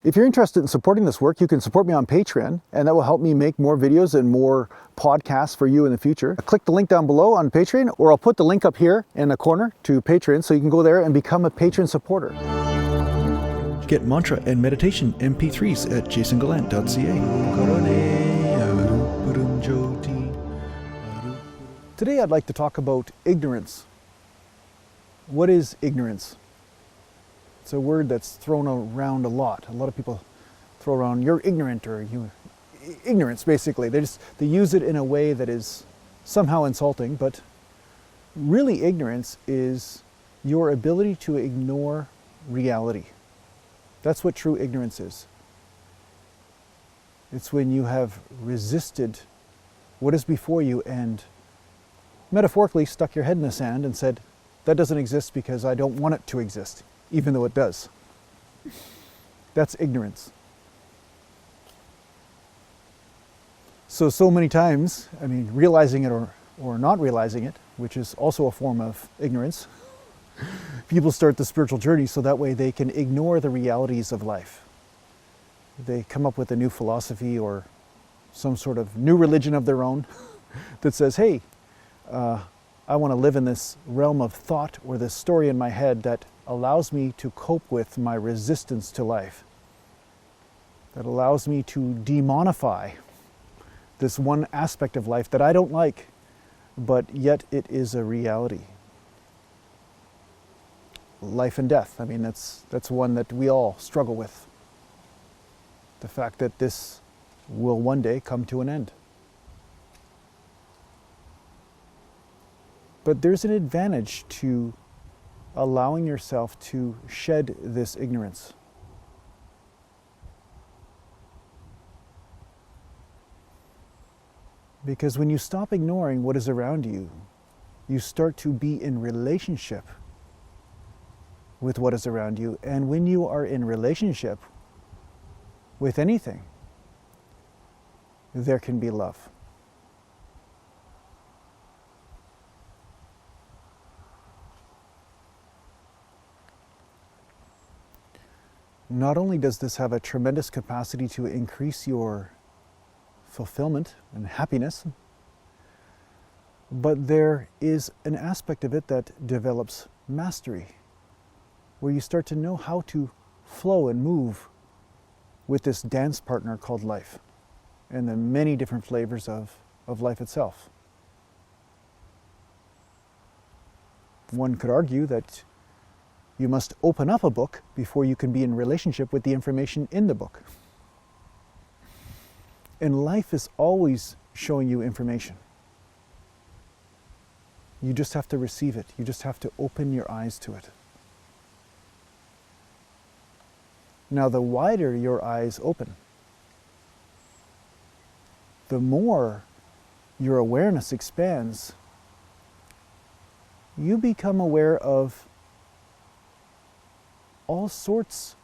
If you're interested in supporting this work, you can support me on Patreon, and that will help me make more videos and more podcasts for you in the future. Click the link down below on Patreon, or I'll put the link up here in the corner to Patreon, so you can go there and become a Patreon supporter. Get mantra and meditation MP3s at JasonGallant.ca. Today I'd like to talk about ignorance. What is ignorance? It's a word that's thrown around a lot. A lot of people throw around, you're ignorant, or ignorance, basically. They use it in a way that is somehow insulting, but really ignorance is your ability to ignore reality. That's what true ignorance is. It's when you have resisted what is before you and metaphorically stuck your head in the sand and said, that doesn't exist because I don't want it to exist, even though it does. That's ignorance. So many times, realizing it or not realizing it, which is also a form of ignorance, people start the spiritual journey so that way they can ignore the realities of life. They come up with a new philosophy or some sort of new religion of their own that says, hey, I want to live in this realm of thought or this story in my head that allows me to cope with my resistance to life, that allows me to demonify this one aspect of life that I don't like, but yet it is a reality. Life and death, that's one that we all struggle with. The fact that this will one day come to an end. But there's an advantage to allowing yourself to shed this ignorance. Because when you stop ignoring what is around you, you start to be in relationship with what is around you. And when you are in relationship with anything, there can be love. Not only does this have a tremendous capacity to increase your fulfillment and happiness, but there is an aspect of it that develops mastery, where you start to know how to flow and move with this dance partner called life and the many different flavors of life itself. One could argue that you must open up a book before you can be in relationship with the information in the book. And life is always showing you information. You just have to receive it. You just have to open your eyes to it. Now, the wider your eyes open, the more your awareness expands. You become aware of all sorts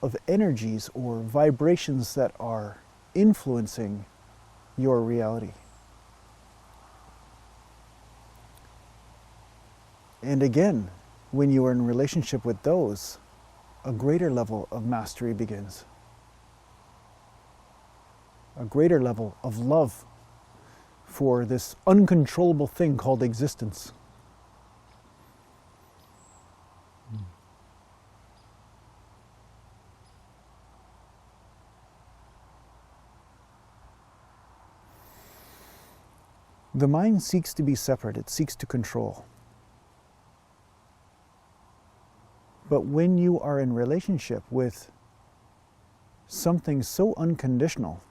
of energies or vibrations that are influencing your reality. And again, when you are in relationship with those, a greater level of mastery begins. A greater level of love for this uncontrollable thing called existence. The mind seeks to be separate, it seeks to control. But when you are in relationship with something so unconditional,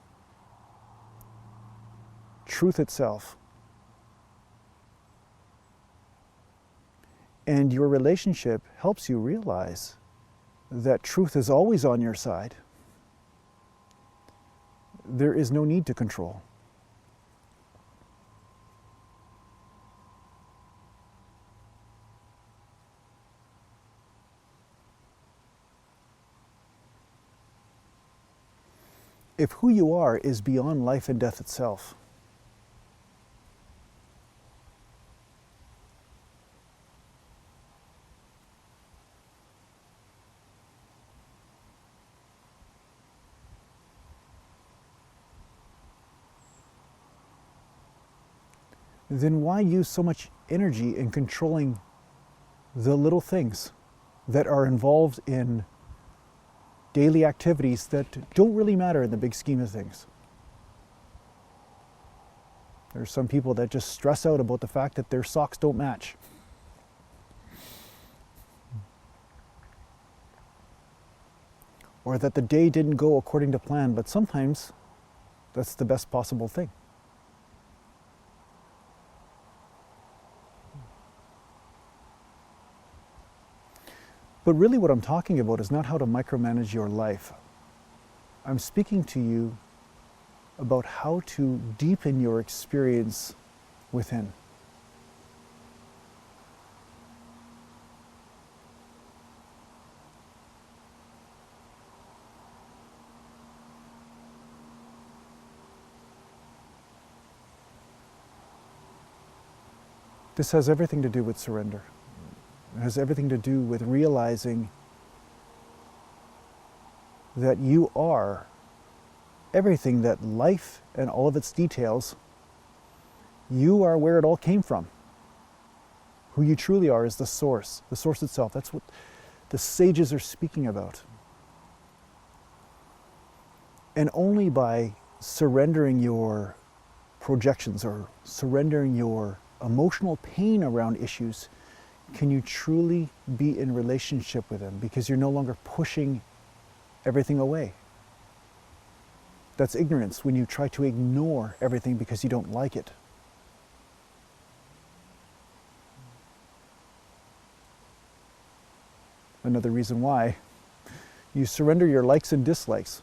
truth itself, and your relationship helps you realize that truth is always on your side, there is no need to control. If who you are is beyond life and death itself, then why use so much energy in controlling the little things that are involved in daily activities that don't really matter in the big scheme of things? There's some people that just stress out about the fact that their socks don't match. Or that the day didn't go according to plan, but sometimes that's the best possible thing. But really what I'm talking about is not how to micromanage your life. I'm speaking to you about how to deepen your experience within. This has everything to do with surrender. It has everything to do with realizing that you are everything that life and all of its details, you are where it all came from. Who you truly are is the source itself. That's what the sages are speaking about. And only by surrendering your projections or surrendering your emotional pain around issues can you truly be in relationship with them, because you're no longer pushing everything away. That's ignorance, when you try to ignore everything because you don't like it. Another reason why you surrender your likes and dislikes.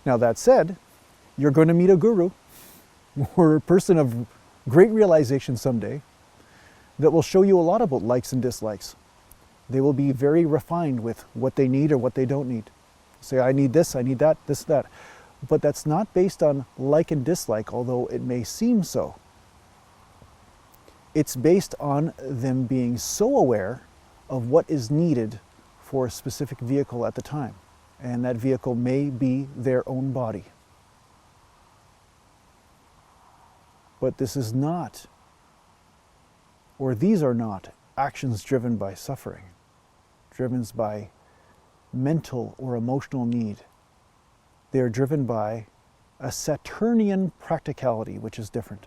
Now that said, you're going to meet a guru or a person of great realization someday that will show you a lot about likes and dislikes. They will be very refined with what they need or what they don't need. Say, I need this, I need that, this, that. But that's not based on like and dislike, although it may seem so. It's based on them being so aware of what is needed for a specific vehicle at the time. And that vehicle may be their own body. But this is not, or these are not, actions driven by suffering, driven by mental or emotional need. They are driven by a Saturnian practicality, which is different.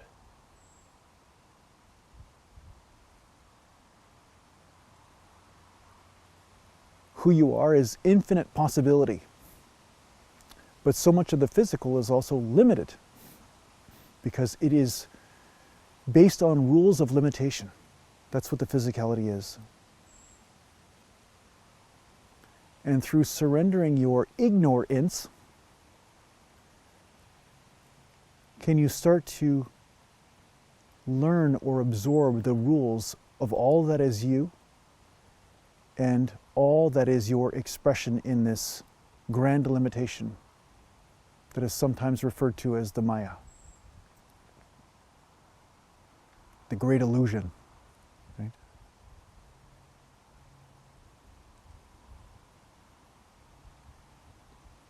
Who you are is infinite possibility, but so much of the physical is also limited because it is based on rules of limitation. That's what the physicality is. And through surrendering your ignorance, can you start to learn or absorb the rules of all that is you and all that is your expression in this grand limitation that is sometimes referred to as the Maya, the great illusion. Right?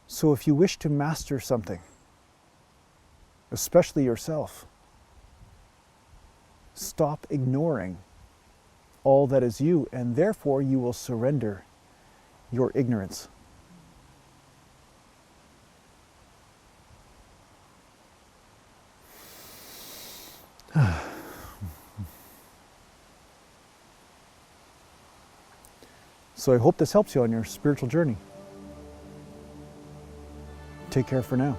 So if you wish to master something, especially yourself, stop ignoring all that is you, and therefore you will surrender your ignorance. So I hope this helps you on your spiritual journey. Take care for now.